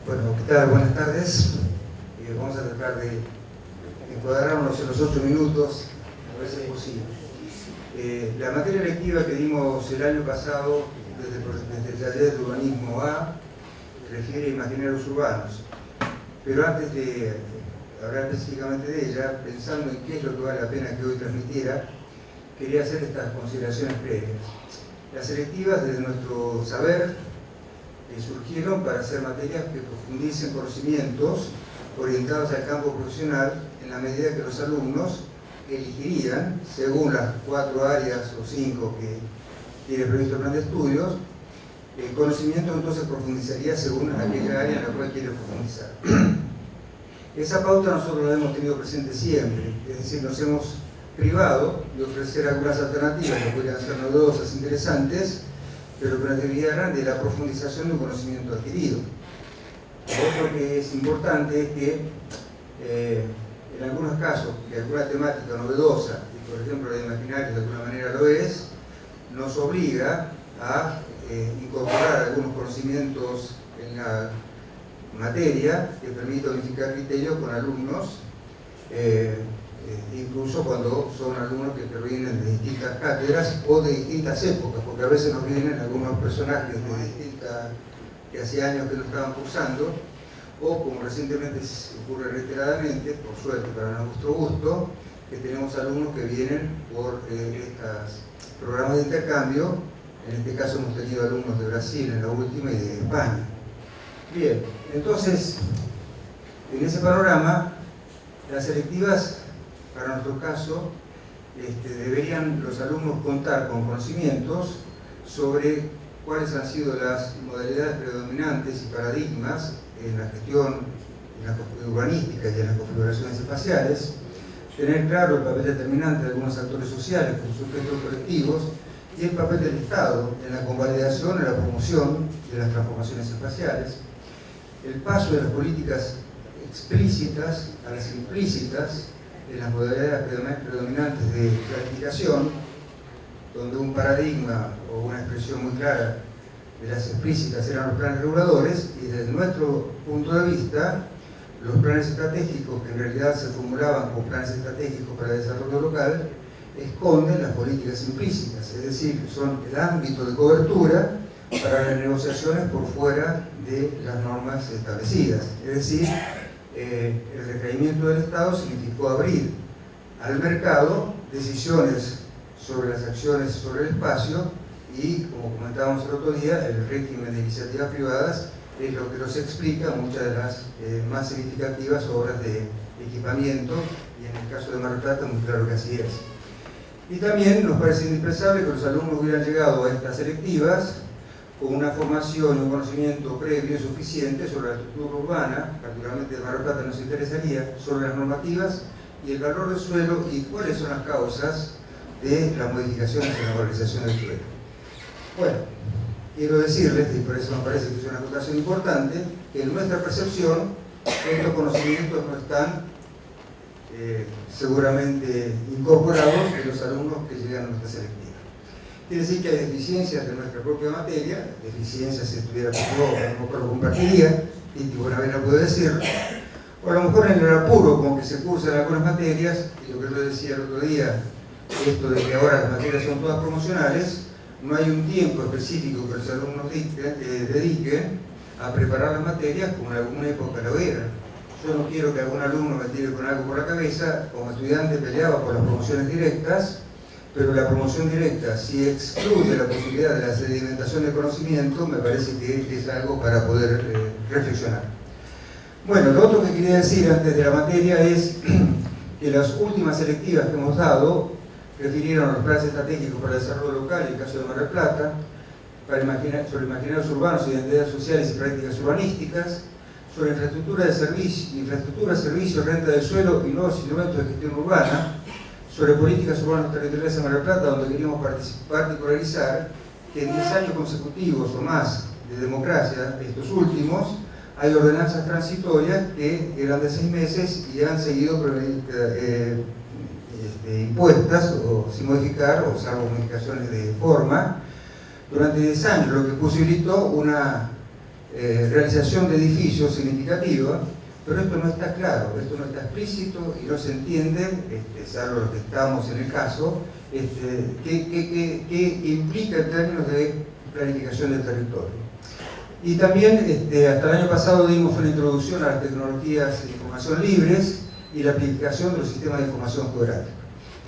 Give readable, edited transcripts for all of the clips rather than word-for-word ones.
Bueno, ¿qué tal? Buenas tardes. Vamos a tratar de encuadrarnos en los 8 minutos, a ver si es posible. La materia electiva que dimos el año pasado desde el taller de urbanismo A refiere a imaginarios urbanos. Pero antes de hablar específicamente de ella, pensando en qué es lo que vale la pena que hoy transmitiera, quería hacer estas consideraciones previas. Las selectivas, desde nuestro saber, surgieron para hacer materias que profundicen conocimientos orientados al campo profesional en la medida que los alumnos elegirían, según las 4 áreas o 5 que tiene previsto el plan de estudios, el conocimiento entonces profundizaría según aquella área en la cual quiere profundizar. Esa pauta nosotros la hemos tenido presente siempre, es decir, nos hemos privado de ofrecer algunas alternativas que podrían ser novedosas, interesantes, pero que nos derivaran de la profundización de un conocimiento adquirido. Lo otro que es importante es que en algunos casos de alguna temática novedosa, y por ejemplo la imaginaria de alguna manera lo es, nos obliga a incorporar algunos conocimientos en la materia que permita unificar criterios con alumnos, incluso cuando son alumnos que provienen de distintas cátedras o de distintas épocas, porque a veces nos vienen algunos personajes de distintas, que hacía años que lo estaban cursando, o como recientemente ocurre reiteradamente, por suerte para nuestro gusto, que tenemos alumnos que vienen por estos programas de intercambio. En este caso hemos tenido alumnos de Brasil en la última y de España. Bien, entonces, en ese panorama, las selectivas, para nuestro caso, deberían los alumnos contar con conocimientos sobre cuáles han sido las modalidades predominantes y paradigmas en la gestión urbanística y en las configuraciones espaciales, tener claro el papel determinante de algunos actores sociales como sujetos colectivos y el papel del Estado en la convalidación y la promoción de las transformaciones espaciales, el paso de las políticas explícitas a las implícitas en las modalidades predominantes de planificación, donde un paradigma o una expresión muy clara de las explícitas eran los planes reguladores, y desde nuestro punto de vista, los planes estratégicos, que en realidad se formulaban como planes estratégicos para el desarrollo local, esconden las políticas implícitas, es decir, son el ámbito de cobertura para las negociaciones por fuera de las normas establecidas. Es decir, el recaimiento del Estado significó abrir al mercado decisiones sobre las acciones sobre el espacio y, como comentábamos el otro día, el régimen de iniciativas privadas es lo que nos explica muchas de las más significativas obras de equipamiento, y en el caso de Mar del Plata muy claro que así es. Y también nos parece indispensable que los alumnos hubieran llegado a estas selectivas con una formación y un conocimiento previo y suficiente sobre la estructura urbana, particularmente de Mar del Plata nos interesaría, sobre las normativas y el valor del suelo y cuáles son las causas de las modificaciones en la valorización del suelo. Bueno, quiero decirles, y por eso me parece que es una acotación importante, que en nuestra percepción estos conocimientos no están seguramente incorporados en los alumnos que llegan a nuestra selectiva. Quiere decir que hay deficiencias de nuestra propia materia, deficiencias si estuviera yo, a lo mejor lo compartiría, y Buenavena puede decirlo, o a lo mejor en el apuro con que se cursan algunas materias, y lo que yo decía el otro día, esto de que ahora las materias son todas promocionales, no hay un tiempo específico que los alumnos dediquen a preparar las materias como en alguna época lo eran. Yo no quiero que algún alumno me tire con algo por la cabeza. Como estudiante peleaba por las promociones directas, pero la promoción directa, si excluye la posibilidad de la sedimentación de conocimiento, me parece que es algo para poder reflexionar. Bueno, lo otro que quería decir antes de la materia es que las últimas selectivas que hemos dado refirieron a los planes estratégicos para el desarrollo local, en el caso de Mar del Plata, sobre imaginarios urbanos, identidades sociales y prácticas urbanísticas, sobre infraestructura, servicios, renta del suelo y nuevos instrumentos de gestión urbana, sobre políticas urbanas territoriales en Mar del Plata, donde queríamos particularizar que en 10 años consecutivos o más de democracia, estos últimos, hay ordenanzas transitorias que eran de 6 meses y han seguido impuestas o sin modificar, o salvo modificaciones de forma, durante 10 años, lo que posibilitó una realización de edificios significativa, pero esto no está claro, esto no está explícito y no se entiende, salvo los que estamos en el caso, qué implica en términos de planificación del territorio. Y también hasta el año pasado dimos una introducción a las tecnologías de información libres y la aplicación de los sistemas de información geográfica.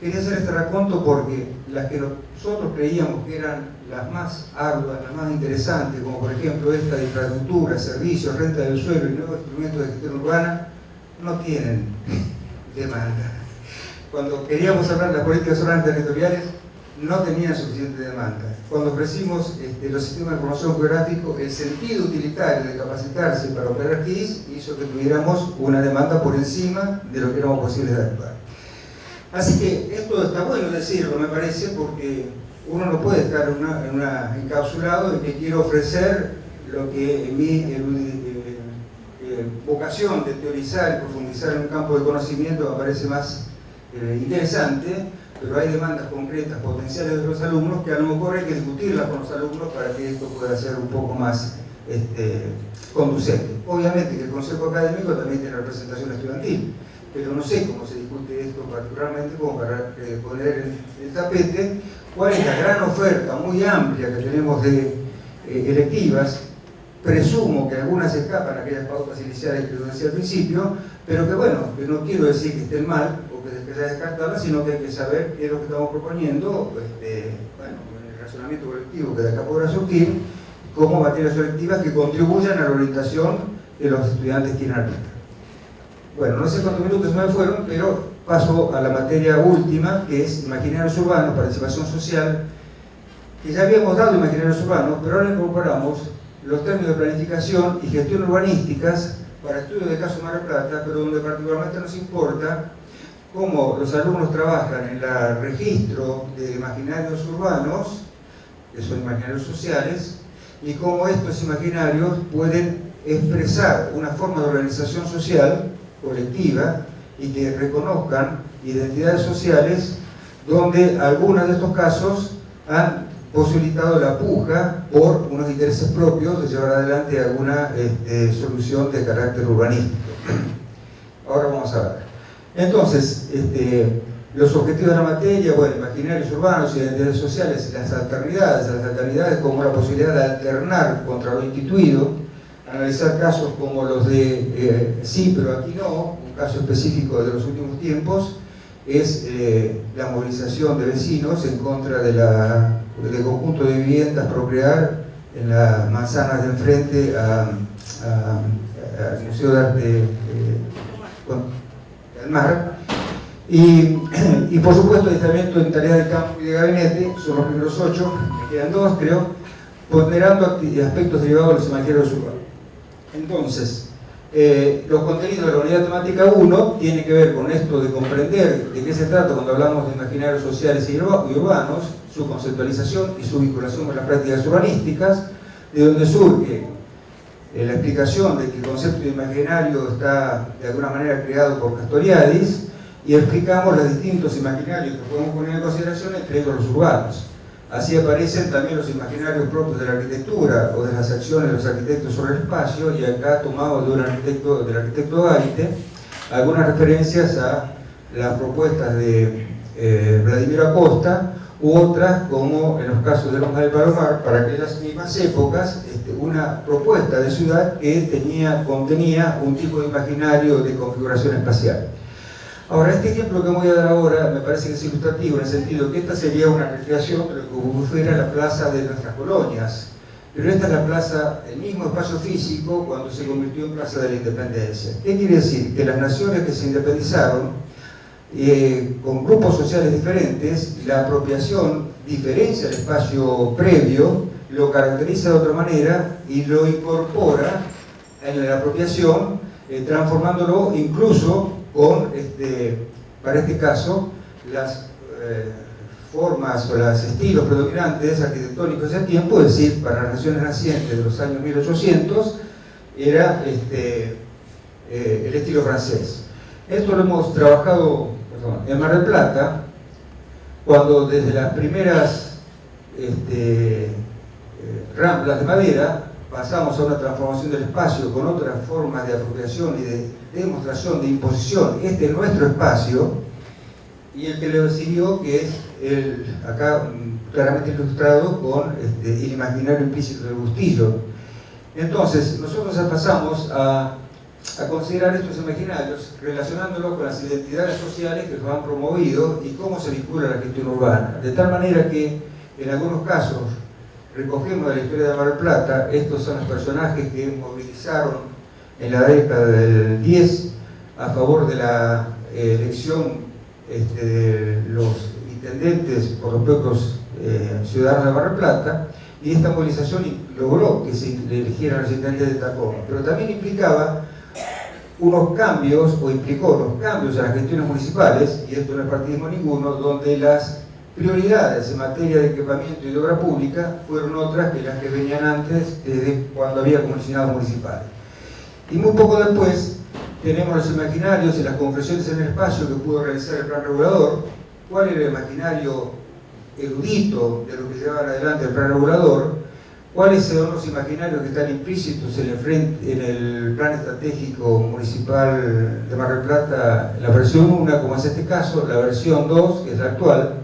Quería hacer este raconto porque las que nosotros creíamos que eran las más arduas, las más interesantes, como por ejemplo esta de infraestructura, servicios, renta del suelo y nuevos instrumentos de gestión urbana, no tienen demanda. Cuando queríamos hablar de las políticas urbanas territoriales, no tenían suficiente demanda. Cuando ofrecimos los sistemas de información geográfico, el sentido utilitario de capacitarse para operar GIS hizo que tuviéramos una demanda por encima de lo que éramos posibles de actuar. Así que esto está bueno decirlo, me parece, porque uno no puede estar encapsulado en que quiero ofrecer lo que en mi vocación de teorizar y profundizar en un campo de conocimiento me parece más interesante, pero hay demandas concretas, potenciales de los alumnos, que a lo mejor hay que discutirlas con los alumnos para que esto pueda ser un poco más conducente. Obviamente que el Consejo Académico también tiene representación estudiantil, pero no sé cómo se discute esto particularmente como para poner en el tapete cuál es la gran oferta muy amplia que tenemos de electivas. Presumo que algunas escapan a aquellas pautas iniciales que yo decía al principio, pero que bueno, que no quiero decir que estén mal o que sea descartarlas, sino que hay que saber qué es lo que estamos proponiendo, bueno, en el razonamiento colectivo que de acá podrá surgir, como materias selectivas que contribuyan a la orientación que los estudiantes quieren aplicar. Bueno, no sé cuántos minutos me fueron, pero paso a la materia última, que es imaginarios urbanos, participación social, que ya habíamos dado imaginarios urbanos, pero ahora incorporamos los términos de planificación y gestión urbanísticas para estudios de caso Mar del Plata, pero donde particularmente nos importa cómo los alumnos trabajan en el registro de imaginarios urbanos, que son imaginarios sociales, y cómo estos imaginarios pueden expresar una forma de organización social colectiva y que reconozcan identidades sociales donde algunos de estos casos han posibilitado la puja por unos intereses propios de llevar adelante alguna solución de carácter urbanístico. Ahora vamos a ver. Entonces, los objetivos de la materia, bueno, imaginarios urbanos, identidades sociales, las alternidades como la posibilidad de alternar contra lo instituido, analizar casos como los de sí, pero aquí no, un caso específico de los últimos tiempos, es la movilización de vecinos en contra del conjunto de viviendas procrear en las manzanas de enfrente al Museo de Arte del Mar. Y por supuesto, aislamiento en tareas de campo y de gabinete, son los primeros 8, me quedan 2 creo, ponderando aspectos derivados de los imaginarios urbanos. Entonces, los contenidos de la unidad temática 1 tienen que ver con esto de comprender de qué se trata cuando hablamos de imaginarios sociales y urbanos, su conceptualización y su vinculación con las prácticas urbanísticas, de donde surge la explicación de que el concepto de imaginario está de alguna manera creado por Castoriadis, y explicamos los distintos imaginarios que podemos poner en consideración, entre ellos los urbanos. Así aparecen también los imaginarios propios de la arquitectura o de las acciones de los arquitectos sobre el espacio, y acá tomamos del arquitecto Gaite algunas referencias a las propuestas de Vladimiro Acosta, u otras, como en los casos de Loma del Palomar, para aquellas mismas épocas, una propuesta de ciudad que contenía un tipo de imaginario de configuración espacial. Ahora, este ejemplo que voy a dar ahora me parece que es ilustrativo, en el sentido que esta sería una recreación de lo que fuera la plaza de nuestras colonias, pero esta es la plaza, el mismo espacio físico cuando se convirtió en Plaza de la Independencia. ¿Qué quiere decir? Que las naciones que se independizaron, con grupos sociales diferentes, la apropiación diferencia el espacio previo, lo caracteriza de otra manera y lo incorpora en la apropiación, transformándolo incluso con, para este caso, las formas o los estilos predominantes arquitectónicos de ese tiempo, es decir, para las naciones nacientes de los años 1800, era el estilo francés. Esto lo hemos trabajado en Mar del Plata, cuando desde las primeras ramplas de madera pasamos a una transformación del espacio con otras formas de apropiación y de demostración, de imposición. Este es nuestro espacio, y el que le siguió, que es acá claramente ilustrado con el imaginario implícito del Bustillo. Entonces, nosotros pasamos a considerar estos imaginarios relacionándolos con las identidades sociales que los han promovido y cómo se vincula a la gestión urbana. De tal manera que, en algunos casos, recogemos de la historia de Mar del Plata, estos son los personajes que movilizaron en la década del 10 a favor de la elección de los intendentes por los propios ciudadanos de Mar del Plata, y esta movilización logró que se eligieran los intendentes de Tacoma, pero también implicaba unos cambios, o implicó unos cambios a las gestiones municipales, y esto no es partidismo ninguno, donde las prioridades en materia de equipamiento y de obra pública fueron otras que las que venían antes, desde cuando había comisionados municipales. Y muy poco después tenemos los imaginarios y las concreciones en el espacio que pudo realizar el plan regulador. ¿Cuál era el imaginario erudito de lo que llevaban adelante el plan regulador? ¿Cuáles son los imaginarios que están implícitos en el plan estratégico municipal de Mar del Plata, la versión 1, como es este caso, la versión 2, que es la actual,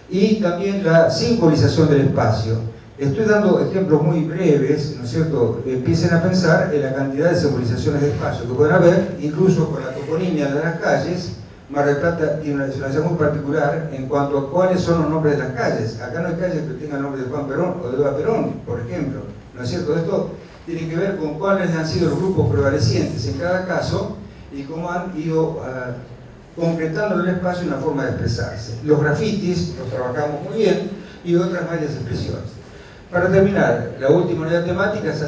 y también la simbolización del espacio? Estoy dando ejemplos muy breves, ¿no es cierto? Empiecen a pensar en la cantidad de simbolizaciones de espacio que pueden haber, incluso con la toponimia de las calles. Mar del Plata tiene una situación muy particular en cuanto a cuáles son los nombres de las calles. Acá no hay calles que tengan el nombre de Juan Perón o de Eva Perón, por ejemplo, ¿no es cierto? Esto tiene que ver con cuáles han sido los grupos prevalecientes en cada caso y cómo han ido concretando en el espacio una forma de expresarse. Los grafitis los trabajamos muy bien, y otras varias expresiones. Para terminar, la última unidad temática es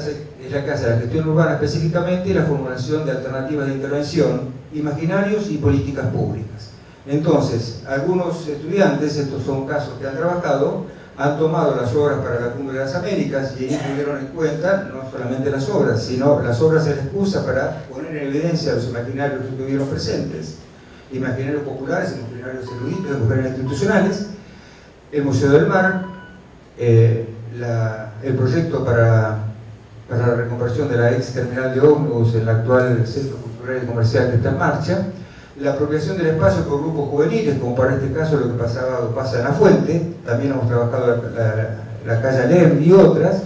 la que hace la gestión urbana específicamente y la formulación de alternativas de intervención, imaginarios y políticas públicas. Entonces, algunos estudiantes, estos son casos que han trabajado, han tomado las obras para la Cumbre de las Américas y ahí tuvieron en cuenta no solamente las obras, sino las obras es la excusa para poner en evidencia los imaginarios que tuvieron presentes, imaginarios populares, imaginarios eruditos, imaginarios institucionales, el Museo del Mar, el proyecto para la reconversión de la ex terminal de ómnibus en el actual Centro Cultural y Comercial que está en marcha, la apropiación del espacio por grupos juveniles, como para este caso lo que pasa en La Fuente, también hemos trabajado la calle Alem y otras,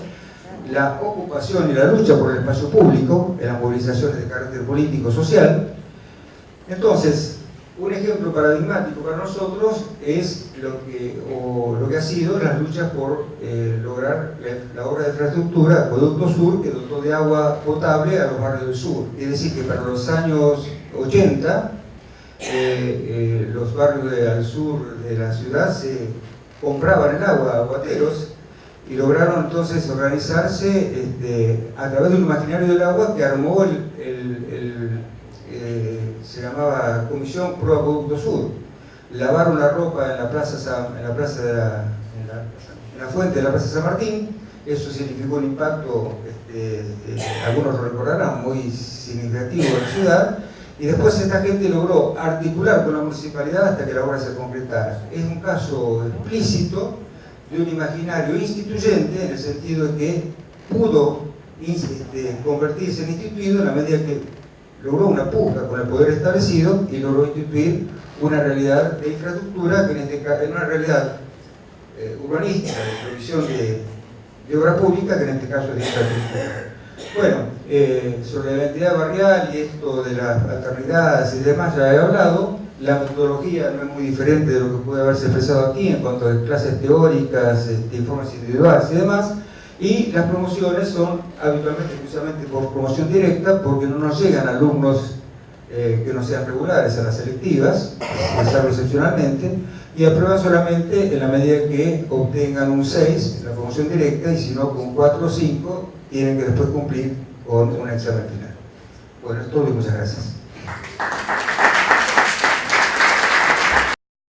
la ocupación y la lucha por el espacio público en las movilizaciones de carácter político-social. Entonces, un ejemplo paradigmático para nosotros es lo que ha sido las luchas por lograr la obra de infraestructura Acueducto Sur, que dotó de agua potable a los barrios del sur. Es decir, que para los años 80, los barrios al sur de la ciudad se compraban el agua a aguateros y lograron entonces organizarse a través de un imaginario del agua que armó se llamaba Comisión Pro Acueducto Sur. Lavaron la ropa en la fuente de la Plaza San Martín. Eso significó un impacto, algunos lo recordarán, muy significativo en la ciudad. Y después esta gente logró articular con la municipalidad hasta que la obra se concretara. Es un caso explícito de un imaginario instituyente, en el sentido de que pudo convertirse en instituido en la medida que logró una puja con el poder establecido y logró instituir una realidad de infraestructura que en este caso es una realidad urbanística, de provisión de obra pública, que en este caso es de infraestructura. Bueno, sobre la identidad barrial y esto de las alternidades y demás ya he hablado. La metodología no es muy diferente de lo que puede haberse expresado aquí en cuanto a clases teóricas, informes individuales y demás. Y las promociones son habitualmente exclusivamente por promoción directa, porque no nos llegan alumnos que no sean regulares a las selectivas, salvo excepcionalmente, y aprueban solamente en la medida que obtengan un 6 en la promoción directa, y si no con 4 o 5 tienen que después cumplir con un examen final. Bueno, es todo y muchas gracias.